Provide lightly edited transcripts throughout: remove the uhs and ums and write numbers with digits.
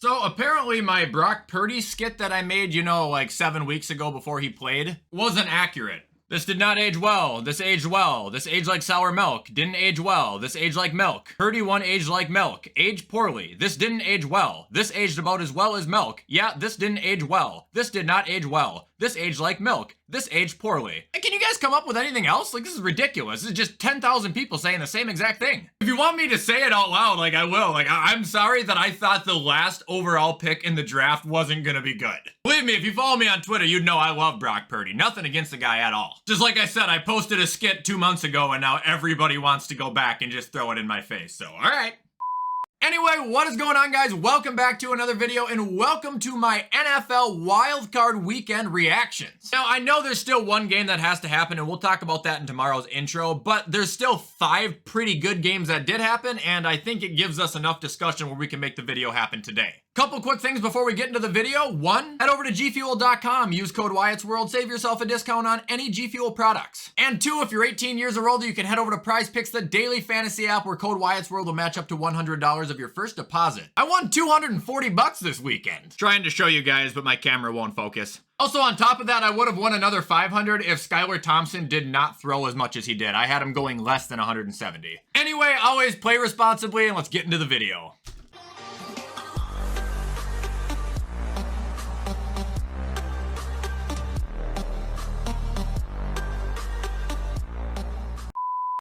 So apparently my Brock Purdy skit that I made, like 7 weeks ago before he played, wasn't accurate. This did not age well. This aged well. This aged like sour milk. Didn't age well. This aged like milk. Purdy one aged like milk. Aged poorly. This didn't age well. This aged about as well as milk. Yeah, this didn't age well. This did not age well. This aged like milk. This aged poorly. Can you guys come up with anything else? Like, this is ridiculous. This is just 10,000 people saying the same exact thing. If you want me to say it out loud, I will. I'm sorry that I thought the last overall pick in the draft wasn't gonna be good. Believe me, if you follow me on Twitter, you'd know I love Brock Purdy. Nothing against the guy at all. Just like I said, I posted a skit 2 months ago and now everybody wants to go back and just throw it in my face. So, all right. Anyway, what is going on, guys? Welcome back to another video and welcome to my NFL wildcard weekend reactions. Now, I know there's still one game that has to happen and we'll talk about that in tomorrow's intro, but there's still 5 pretty good games that did happen and I think it gives us enough discussion where we can make the video happen today. Couple quick things before we get into the video. 1, head over to gfuel.com, use code WyattzWorld, save yourself a discount on any G Fuel products. And 2, if you're 18 years or older, you can head over to Prize Picks, the daily fantasy app where code WyattzWorld will match up to $100 of your first deposit. I won $240 this weekend. Trying to show you guys, but my camera won't focus. Also, on top of that, I would have won another $500 if Skylar Thompson did not throw as much as he did. I had him going less than 170. Anyway, always play responsibly and let's get into the video.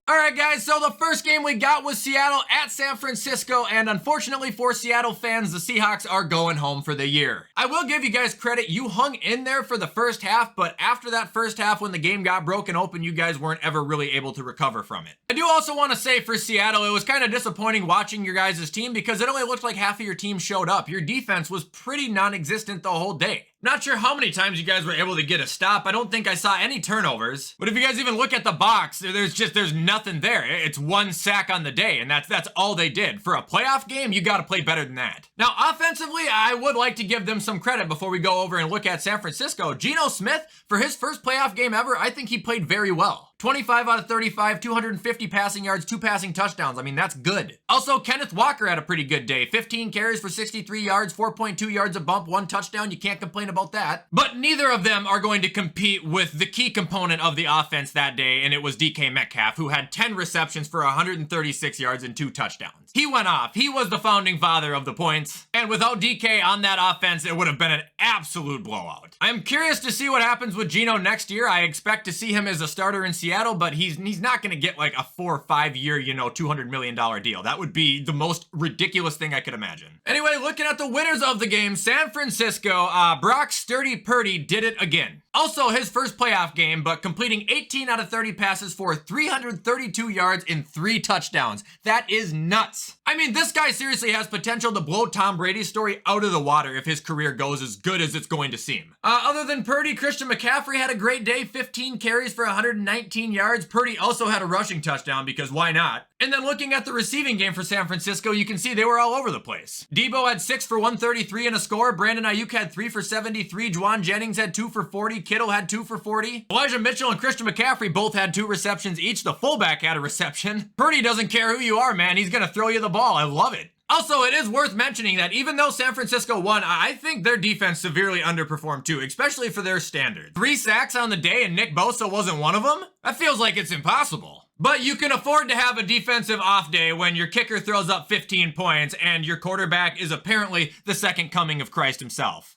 Alright guys, so the first game we got was Seattle at San Francisco, and unfortunately for Seattle fans, the Seahawks are going home for the year. I will give you guys credit, you hung in there for the first half, but after that first half when the game got broken open, you guys weren't ever really able to recover from it. I do also want to say for Seattle, it was kind of disappointing watching your guys' team because it only looked like half of your team showed up. Your defense was pretty non-existent the whole day. Not sure how many times you guys were able to get a stop. I don't think I saw any turnovers. But if you guys even look at the box, there's nothing there. It's 1 sack on the day, and that's all they did. For a playoff game, you gotta play better than that. Now, offensively, I would like to give them some credit before we go over and look at San Francisco. Geno Smith, for his first playoff game ever, I think he played very well. 25 out of 35, 250 passing yards, 2 passing touchdowns. I mean, that's good. Also, Kenneth Walker had a pretty good day. 15 carries for 63 yards, 4.2 yards a bump, 1 touchdown. You can't complain about that. But neither of them are going to compete with the key component of the offense that day, and it was DK Metcalf, who had 10 receptions for 136 yards and 2 touchdowns. He went off. He was the founding father of the points. And without DK on that offense, it would have been an absolute blowout. I'm curious to see what happens with Geno next year. I expect to see him as a starter in Seattle, but he's not going to get like a 4 or 5 year, $200 million deal. That would be the most ridiculous thing I could imagine. Anyway, looking at the winners of the game, San Francisco, Brock Sturdy Purdy did it again. Also his first playoff game, but completing 18 out of 30 passes for 332 yards and 3 touchdowns. That is nuts. I mean, this guy seriously has potential to blow Tom Brady's story out of the water if his career goes as good as it's going to seem. Other than Purdy, Christian McCaffrey had a great day, 15 carries for 119 yards. Purdy also had a rushing touchdown because why not? And then looking at the receiving game for San Francisco, you can see they were all over the place. Debo had 6 for 133 and a score. Brandon Ayuk had 3 for 73. Juwan Jennings had 2 for 40. Kittle had 2 for 40. Elijah Mitchell and Christian McCaffrey both had 2 receptions each. The fullback had a reception. Purdy doesn't care who you are, man. He's gonna throw you the ball. I love it. Also, it is worth mentioning that even though San Francisco won, I think their defense severely underperformed too, especially for their standards. 3 sacks on the day and Nick Bosa wasn't one of them? That feels like it's impossible. But you can afford to have a defensive off day when your kicker throws up 15 points and your quarterback is apparently the second coming of Christ himself.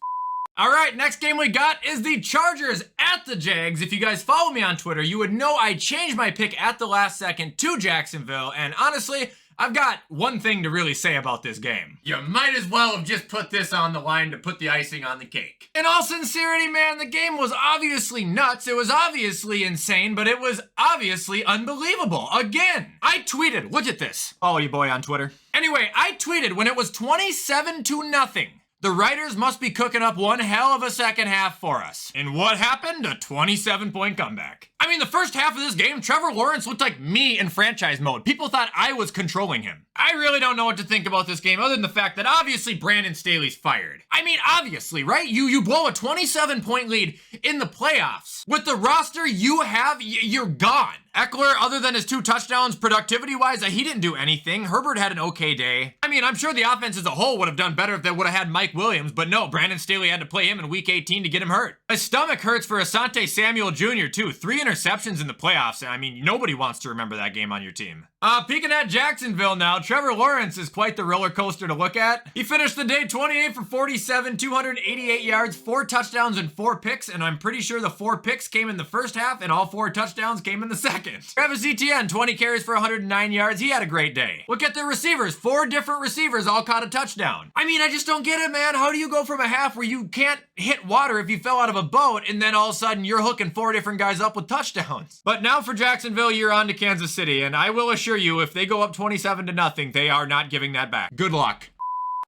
All right, next game we got is the Chargers at the Jags. If you guys follow me on Twitter, you would know I changed my pick at the last second to Jacksonville, and honestly, I've got one thing to really say about this game. You might as well have just put this on the line to put the icing on the cake. In all sincerity, man, the game was obviously nuts. It was obviously insane, but it was obviously unbelievable. Again, I tweeted, look at this. Follow your boy on Twitter. Anyway, I tweeted when it was 27-0. The writers must be cooking up one hell of a second half for us. And what happened? A 27-point comeback. I mean, the first half of this game, Trevor Lawrence looked like me in franchise mode. People thought I was controlling him. I really don't know what to think about this game other than the fact that obviously Brandon Staley's fired. I mean, obviously, right? You blow a 27-point lead in the playoffs. With the roster you have, you're gone. Eckler, other than his 2 touchdowns, productivity-wise, he didn't do anything. Herbert had an okay day. I mean, I'm sure the offense as a whole would have done better if they would have had Mike Williams, but no, Brandon Staley had to play him in week 18 to get him hurt. My stomach hurts for Asante Samuel Jr. too. 3 interceptions in the playoffs. I mean, nobody wants to remember that game on your team. Peeking at Jacksonville now, Trevor Lawrence is quite the roller coaster to look at. He finished the day 28 for 47, 288 yards, 4 touchdowns, and 4 picks, and I'm pretty sure the 4 picks came in the first half, and all 4 touchdowns came in the second. Travis Etienne, 20 carries for 109 yards. He had a great day. Look at the receivers. 4 different receivers all caught a touchdown. I mean, I just don't get it, man. How do you go from a half where you can't hit water if you fell out of a boat, and then all of a sudden you're hooking 4 different guys up with touchdowns? But now for Jacksonville, you're on to Kansas City, and I will assure you, if they go up 27-0, they are not giving that back. Good luck.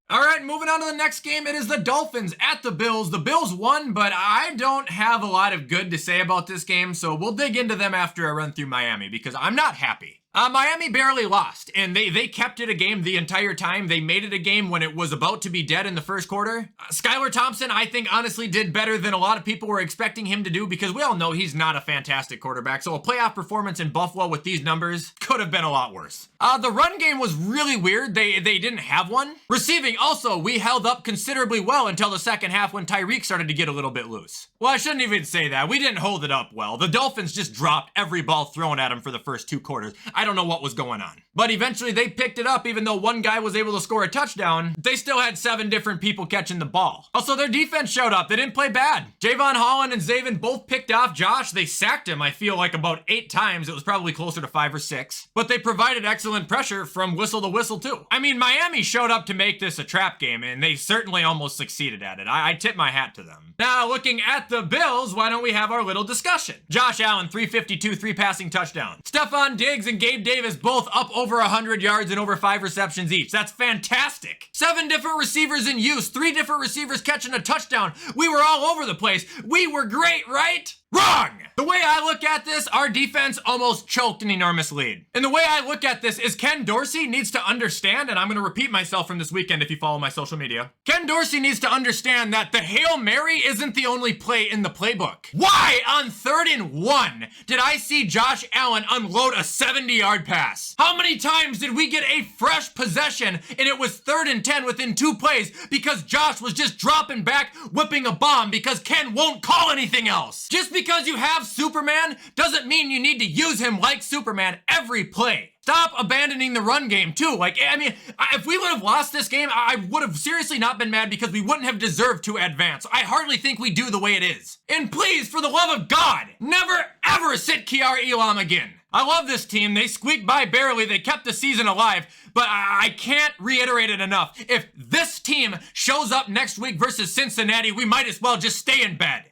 All right, moving on to the next game. It is the Dolphins at the Bills. The Bills won, but I don't have a lot of good to say about this game, so we'll dig into them after I run through Miami because I'm not happy. Miami barely lost, and they kept it a game the entire time. They made it a game when it was about to be dead in the first quarter. Skylar Thompson, I think, honestly did better than a lot of people were expecting him to do because we all know he's not a fantastic quarterback, so a playoff performance in Buffalo with these numbers could have been a lot worse. The run game was really weird. They didn't have one. Receiving, also, we held up considerably well until the second half when Tyreek started to get a little bit loose. Well, I shouldn't even say that. We didn't hold it up well. The Dolphins just dropped every ball thrown at them for the first 2 quarters. I don't know what was going on. But eventually they picked it up. Even though one guy was able to score a touchdown, they still had 7 different people catching the ball. Also, their defense showed up. They didn't play bad. Javon Holland and Zaven both picked off Josh. They sacked him, I feel like, about 8 times. It was probably closer to 5 or 6. But they provided excellent pressure from whistle to whistle, too. I mean, Miami showed up to make this a trap game, and they certainly almost succeeded at it. I tip my hat to them. Now, looking at the Bills, why don't we have our little discussion? Josh Allen, 352, 3 passing touchdowns. Stephon Diggs and Gabe Davis both up over 100 yards and over 5 receptions each. That's fantastic. 7 different receivers in use, 3 different receivers catching a touchdown. We were all over the place. We were great, right? Wrong! The way I look at this, our defense almost choked an enormous lead. And the way I look at this is Ken Dorsey needs to understand, and I'm going to repeat myself from this weekend if you follow my social media. Ken Dorsey needs to understand that the Hail Mary isn't the only play in the playbook. Why on 3rd and 1 did I see Josh Allen unload a 70-yard pass? How many times did we get a fresh possession and it was 3rd and 10 within 2 plays because Josh was just dropping back, whipping a bomb because Ken won't call anything else? Just because you have Superman doesn't mean you need to use him like Superman every play. Stop abandoning the run game, too. Like, I mean, if we would have lost this game, I would have seriously not been mad because we wouldn't have deserved to advance. I hardly think we do the way it is. And please, for the love of God, never, ever sit Kiar Elam again. I love this team. They squeaked by barely. They kept the season alive. But I can't reiterate it enough. If this team shows up next week versus Cincinnati, we might as well just stay in bed.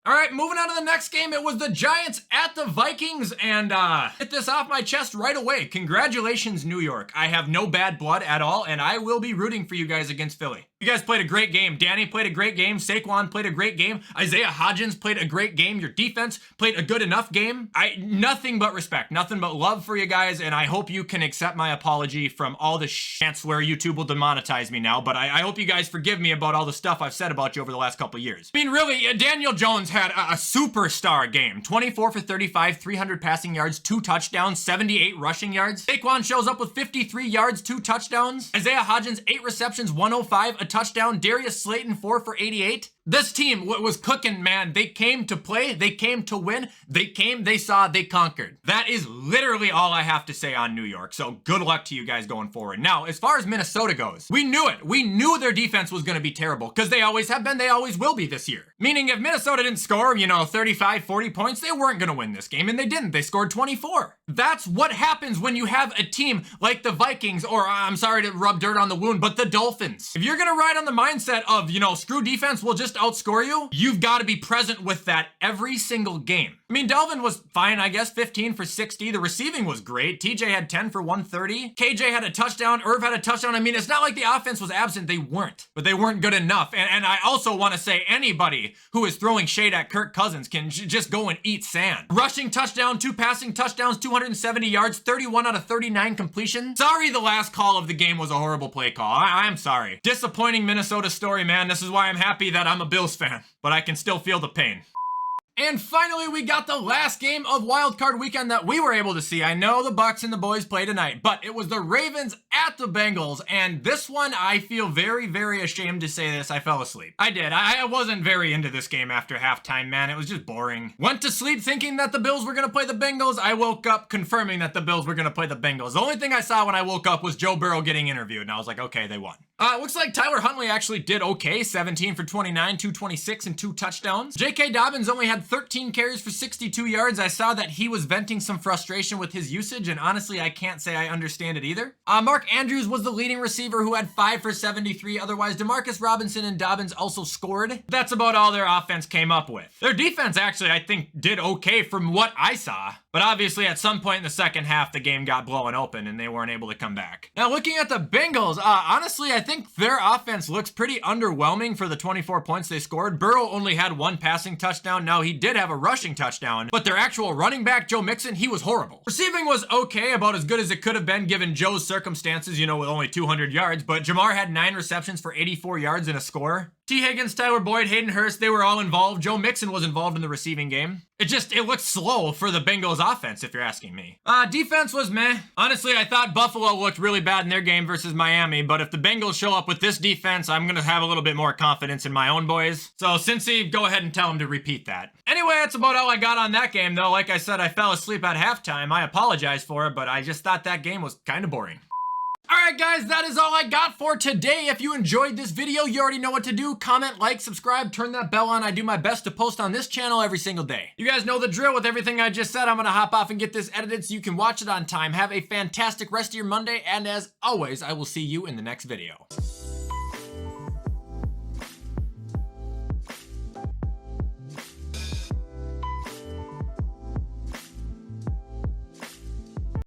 All right, moving on to the next game. It was the Giants at the Vikings, and get this off my chest right away. Congratulations, New York. I have no bad blood at all, and I will be rooting for you guys against Philly. You guys played a great game. Danny played a great game. Saquon played a great game. Isaiah Hodgins played a great game. Your defense played a good enough game. Nothing but respect, nothing but love for you guys, and I hope you can accept my apology from all the chance where YouTube will demonetize me now, but I hope you guys forgive me about all the stuff I've said about you over the last couple of years. I mean, really, Daniel Jones had a superstar game. 24 for 35, 300 passing yards, 2 touchdowns, 78 rushing yards. Saquon shows up with 53 yards, 2 touchdowns. Isaiah Hodgins, 8 receptions, 105, a touchdown. Darius Slayton, 4 for 88. This team was cooking, man. They came to play. They came to win. They came, they saw, they conquered. That is literally all I have to say on New York. So good luck to you guys going forward. Now, as far as Minnesota goes, we knew it. We knew their defense was going to be terrible because they always have been. They always will be this year. Meaning if Minnesota didn't score, 35, 40 points, they weren't going to win this game, and they didn't. They scored 24. That's what happens when you have a team like the Vikings, or I'm sorry to rub dirt on the wound, but the Dolphins. If you're going to ride on the mindset of, screw defense, we'll just outscore you, you've got to be present with that every single game. I mean, Dalvin was fine, I guess, 15 for 60. The receiving was great. TJ had 10 for 130. KJ had a touchdown. Irv had a touchdown. I mean, it's not like the offense was absent. They weren't, but they weren't good enough. And I also want to say anybody who is throwing shade at Kirk Cousins can just go and eat sand. Rushing touchdown, 2 passing touchdowns, 270 yards, 31 out of 39 completion. Sorry the last call of the game was a horrible play call. I'm sorry. Disappointing Minnesota story, man. This is why I'm happy that I'm a Bills fan, but I can still feel the pain. And finally, we got the last game of Wild Card Weekend that we were able to see. I know the Bucks and the boys play tonight, but it was the Ravens at the Bengals, and this one, I feel very, very ashamed to say this, I fell asleep. I did. I wasn't very into this game after halftime, man. It was just boring. Went to sleep thinking that the Bills were going to play the Bengals. I woke up confirming that the Bills were going to play the Bengals. The only thing I saw when I woke up was Joe Burrow getting interviewed, and I was like, okay, they won. Looks like Tyler Huntley actually did okay. 17 for 29, 226, and 2 touchdowns. J.K. Dobbins only had 13 carries for 62 yards. I saw that he was venting some frustration with his usage, and honestly, I can't say I understand it either. Mark Andrews was the leading receiver who had 5 for 73. Otherwise, Demarcus Robinson and Dobbins also scored. That's about all their offense came up with. Their defense actually, I think, did okay from what I saw. But obviously, at some point in the second half, the game got blown open and they weren't able to come back. Now, looking at the Bengals, honestly, I think their offense looks pretty underwhelming for the 24 points they scored. Burrow only had 1 passing touchdown. Now, he did have a rushing touchdown, but their actual running back, Joe Mixon, he was horrible. Receiving was okay, about as good as it could have been given Joe's circumstances, you know, with only 200 yards, but Jamar had 9 receptions for 84 yards and a score. T. Higgins, Tyler Boyd, Hayden Hurst, they were all involved. Joe Mixon was involved in the receiving game. It looked slow for the Bengals offense, if you're asking me. Defense was meh. Honestly, I thought Buffalo looked really bad in their game versus Miami, but if the Bengals show up with this defense, I'm gonna have a little bit more confidence in my own boys. So, Cincy, go ahead and tell them to repeat that. Anyway, that's about all I got on that game, though. Like I said, I fell asleep at halftime. I apologize for it, but I just thought that game was kind of boring. Alright guys, that is all I got for today. If you enjoyed this video, you already know what to do. Comment, like, subscribe, turn that bell on. I do my best to post on this channel every single day. You guys know the drill with everything I just said. I'm gonna hop off and get this edited so you can watch it on time. Have a fantastic rest of your Monday, and as always, I will see you in the next video.